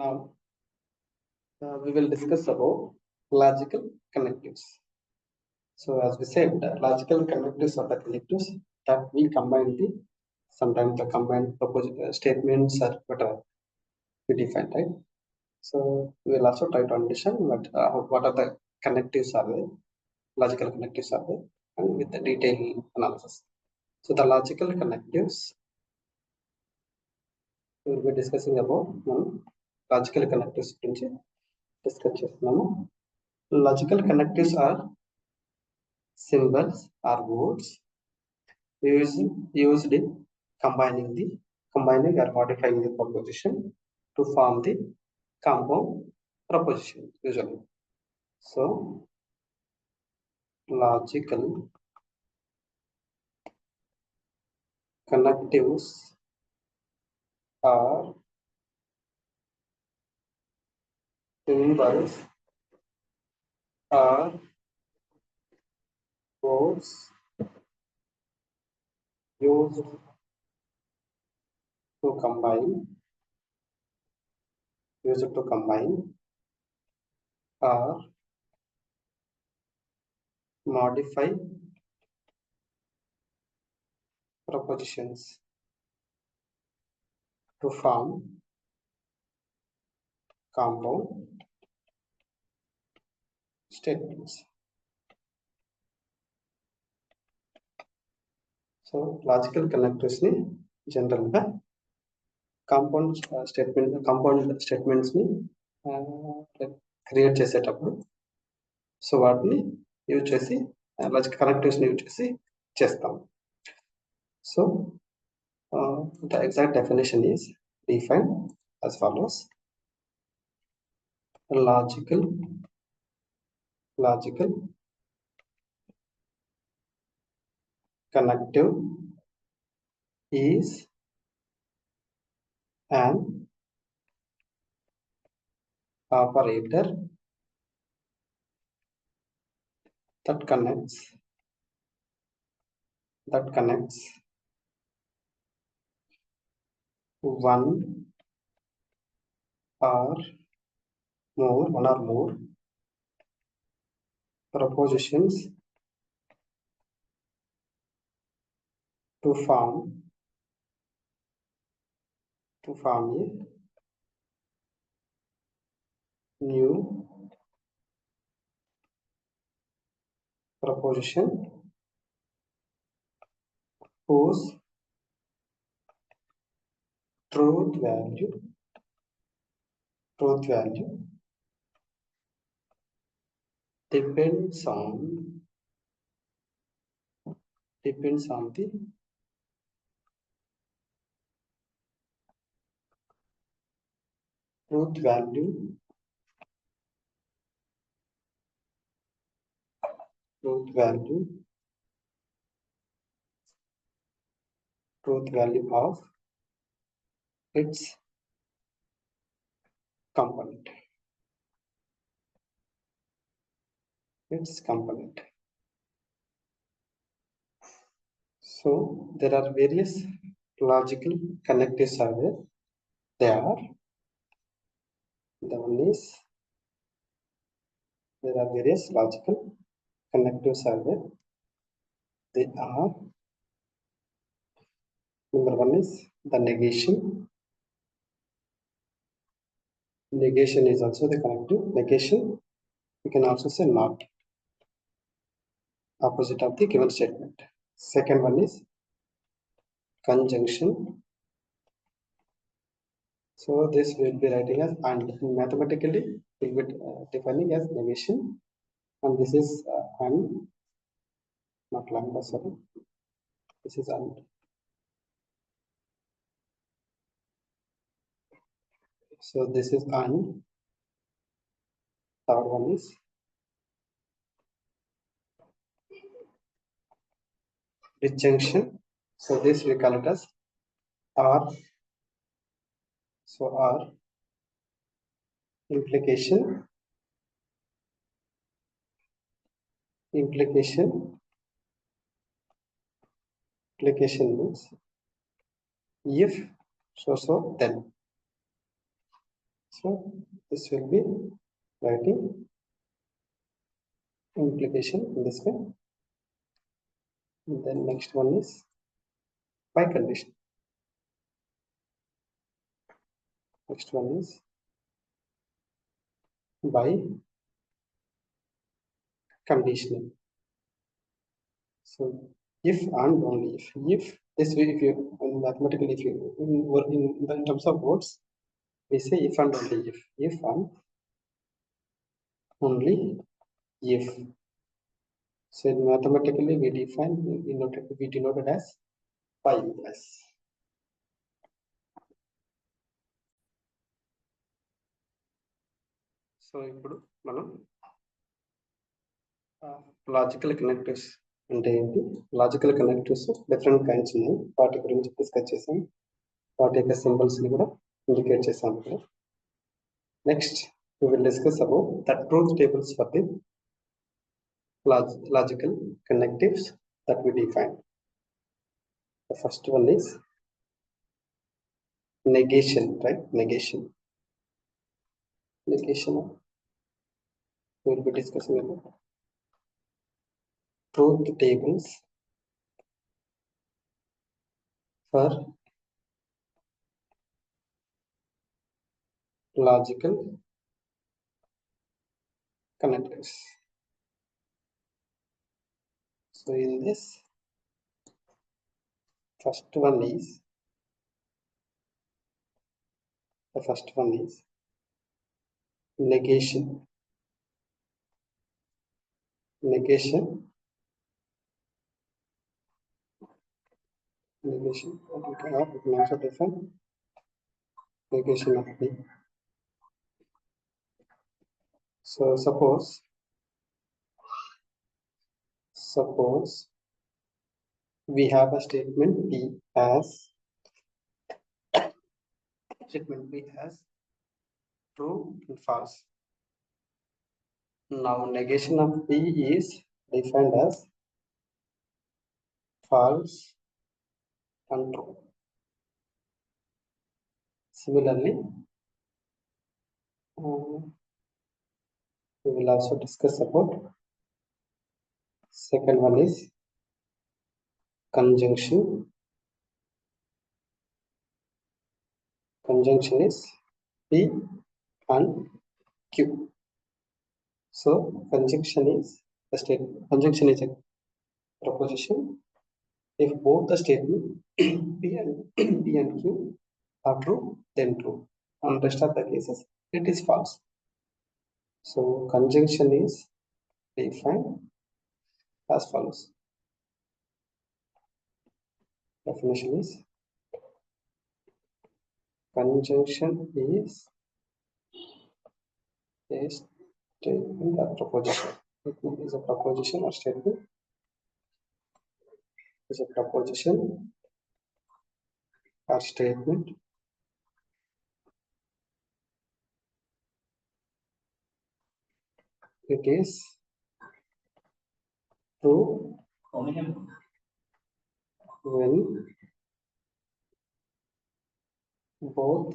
Now we will discuss about logical connectives. So as we said, logical connectives are the connectives that we combine the sometimes the combined statements are better we define, right? So we will also try to understand what are the connectives are there, logical connectives are there, and with the detailed analysis. So the logical connectives we will be discussing about logical connectives గురించి discuss చేస్తున్నాము. Logical connectives are symbols or words used in combining or modifying the proposition to form the compound proposition usually. So logical connectives are symbols or words used to combine or modify propositions to form compound statements. So logical connectives ni general గా compound statements ని create చేసేటప్పుడు so వాటిని use చేసి logical connectives ని use చేసి చేస్తాం. So the exact definition is defined as follows: logical connective is an operator that connects one or more propositions to form a new proposition whose truth value depends on the truth value of its component. So there are various logical connectives are there. There are various logical connectives are there. They are: number one is the negation. Negation is also the connective. Negation, you can also say not, opposite of the given statement. Second one is conjunction. So this will be writing as and. Mathematically will be defining as negation, and this is and, not lambda, sorry, this is and. So this is and. Third one is disjunction. So this we call it as or. So or implication Implication means if so then. So this will be writing implication in this way. And then next one is by condition. Next one is by conditional. So if and only if this way, if you mathematically, if you in terms of words, we say if and only if and only if. So mathematically we define, we denote it as by plus. So ఇప్పుడు మనం logical connectives అంటే ఏంటి, logical connectives different kinds ఉన్నాయి, వాటి గురించి discuss చేసాం, వాటి యొక్క సింబల్స్ ని కూడా ఇండికేట్ చేసాం ఇక్కడ. Next we will discuss about the truth tables for the logical connectives that we define. The first one is negation, right? Negation we will be discussing about truth tables for logical connectives. So in this, the first one is negation. Negation what we can also define negation of B. So suppose we have a statement B as true and false. Now negation of B is defined as false and true. Similarly, we will also discuss about second one is conjunction. Conjunction is P and Q. So conjunction is a statement. Conjunction is a proposition if both the statement P and Q are true, then true. On rest of the cases, it is false. So conjunction is defined as follows. Definition is conjunction is a statement or proposition. It is a proposition or statement. Is a proposition or statement it is true when both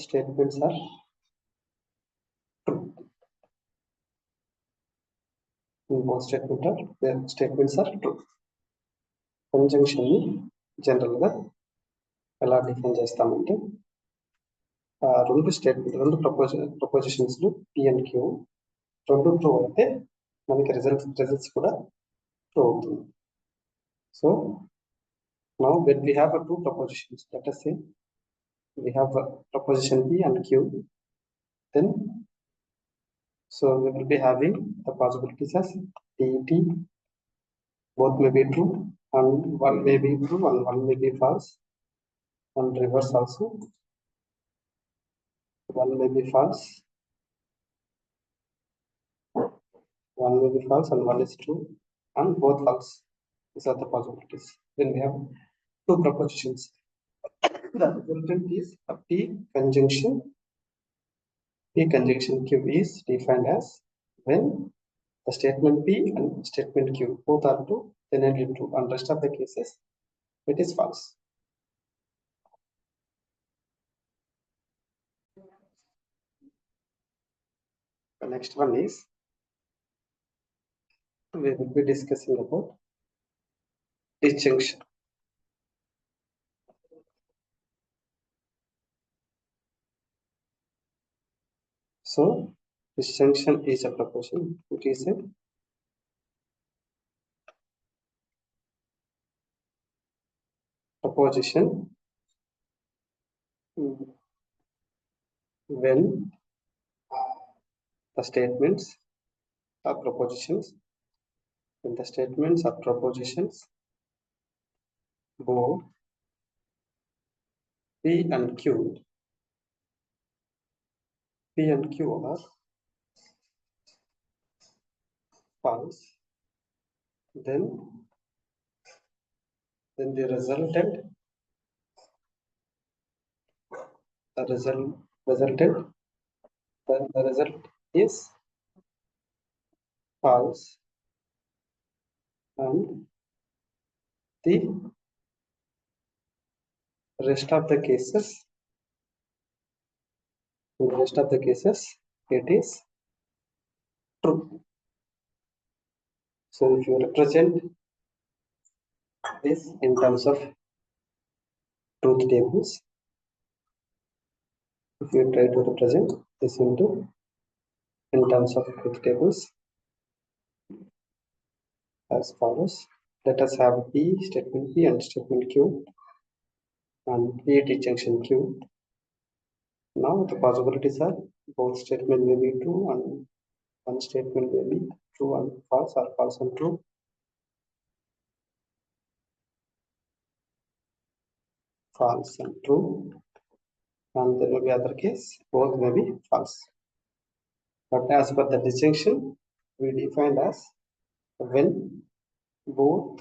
statements are true. Both statements are true. Conjunction ni general గా ఎలా define చేస్తామంటే రెండు prepositions P and Q రెండు true అయితే మనకి results కూడా true అవుతుంది. So now when we have two propositions, let us say we have a proposition P and Q, then so we will be having the possibilities as T, both may be true and one may be true and one may be false, and reverse also, one may be false, one may be false and one is true, and both false. These are the possibilities. Then we have two propositions. The resultant is a P conjunction Q is defined as when the statement P and statement Q both are true, then it is true, and rest of the cases it is false. The next one is we will be discussing about disjunction. So disjunction is a proposition. It is a proposition when the statements are propositions, when the statements are propositions both P and Q are false, then the resultant the result is false, and the rest of the cases it is true. So if you represent this in terms of truth tables, if you try to represent this in terms of truth tables as follows. Let us have P, statement P and statement Q, and P disjunction Q. Now the possibilities are both statement may be true and one statement may be true and false, or false and true. False and true, and there may be other case both may be false. But as per the disjunction, we defined as when both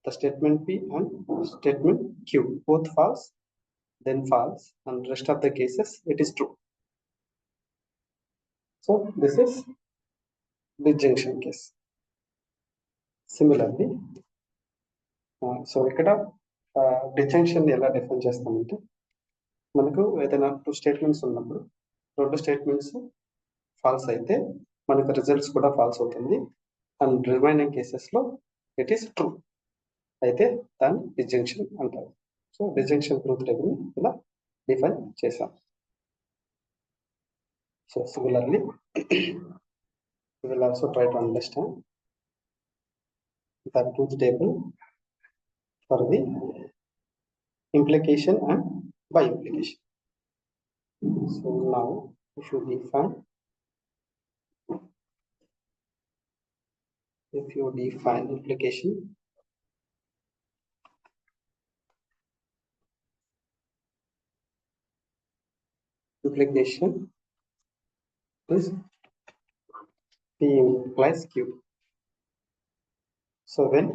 the statement P and statement Q both false, then false, and rest of the cases it is true. So this is disjunction case. Similarly, so ఇక్కడ డిజంక్షన్ ఎలా define చేస్తామంటే మనకు ఏదైనా two statements ఉన్నప్పుడు రెండు statements falls అయితే మనకు results కూడా ఫాల్స్ అవుతుంది, అండ్ రిమైనింగ్ కేసెస్లో ఇట్ ఈస్ ట్రూ అయితే దాన్ని డిజంక్షన్ అంటారు. సో డిజంక్షన్ ట్రూత్ టేబుల్ ఇలా డిఫైన్ చేసాం. So similarly we will also try to understand the truth table for the implication and by implication. So now if you define implication, is P implies Q. So when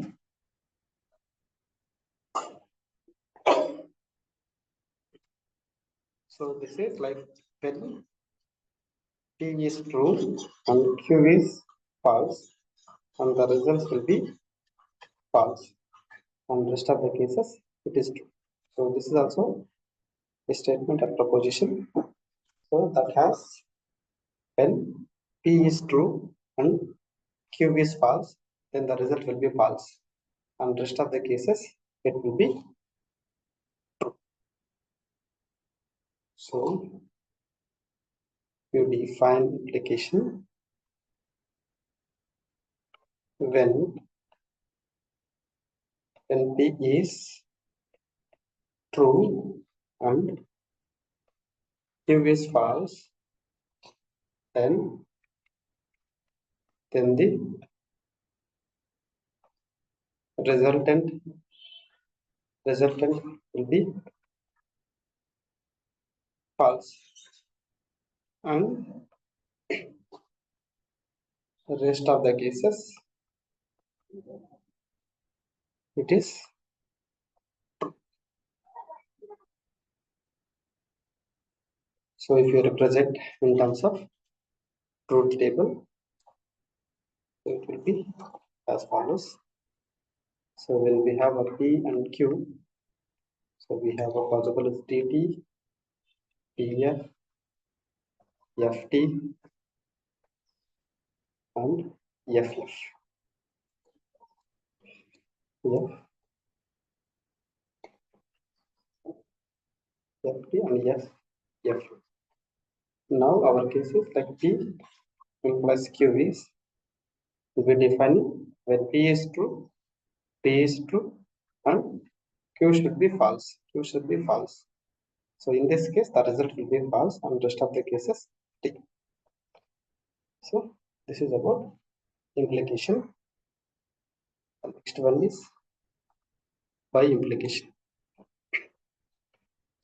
this is like when P is true and Q is false, and the results will be false, and rest of the cases it is true. So this is also a statement of proposition. So that has when P is true and Q is false, then the result will be false, and rest of the cases it will be true. So you define implication when P is true and Q is false, then the resultant will be false, and the rest of the cases it is true. So if you represent in terms of truth table, it will be as follows. So when we have a P and Q, so we have a possible is TT, TF, FT, and FF. F, FT, and F. Now our case is like P implies Q is, we define when P is true, and Q should be false. Q should be false. So in this case, the result will be false, and rest of the cases T. So this is about implication. The next one is by implication.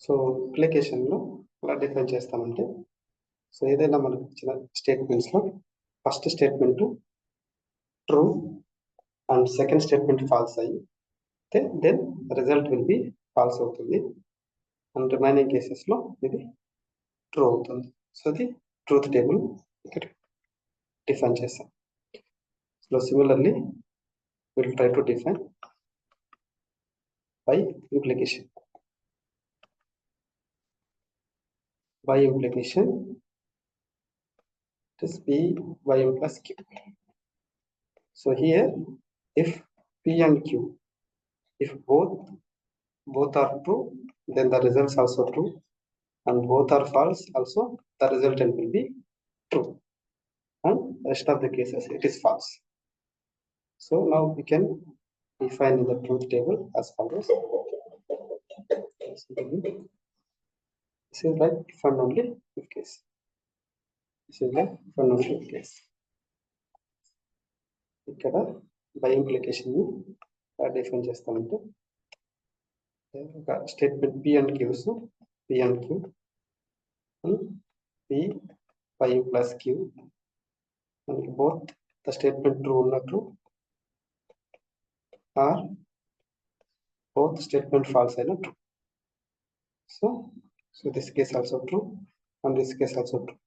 So ఇంప్లికేషన్లో ఎలా define చేస్తామంటే, so ఏదైనా మనకు ఇచ్చిన స్టేట్మెంట్స్లో first statement true and second statement false అయితే then result will be false అవుతుంది, and remaining కేసెస్లో ఇది ట్రూ అవుతుంది. సో అది ట్రూత్ టేబుల్ ఇక్కడ డిఫైన్ చేస్తాం. So similarly will try to define by implication. By implication, it is P by M plus Q. So here, if P and Q, if both are true, then the results also true, and both are false, also the resultant will be true, and rest of the cases it is false. So now we can define the truth table as follows. This is like for only if case. This is like for only if case. ఇక్కడ by implication define చేస్తామంటే ఒక statement P and Qs, P and Q, P by plus Q, మనకి both the statement true ఉన్నట్టు or both statement false అయిన true. So this case also true, and this case also true,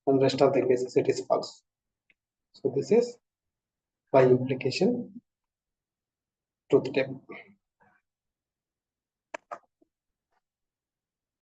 and rest of the cases it is false. So this is by implication truth table.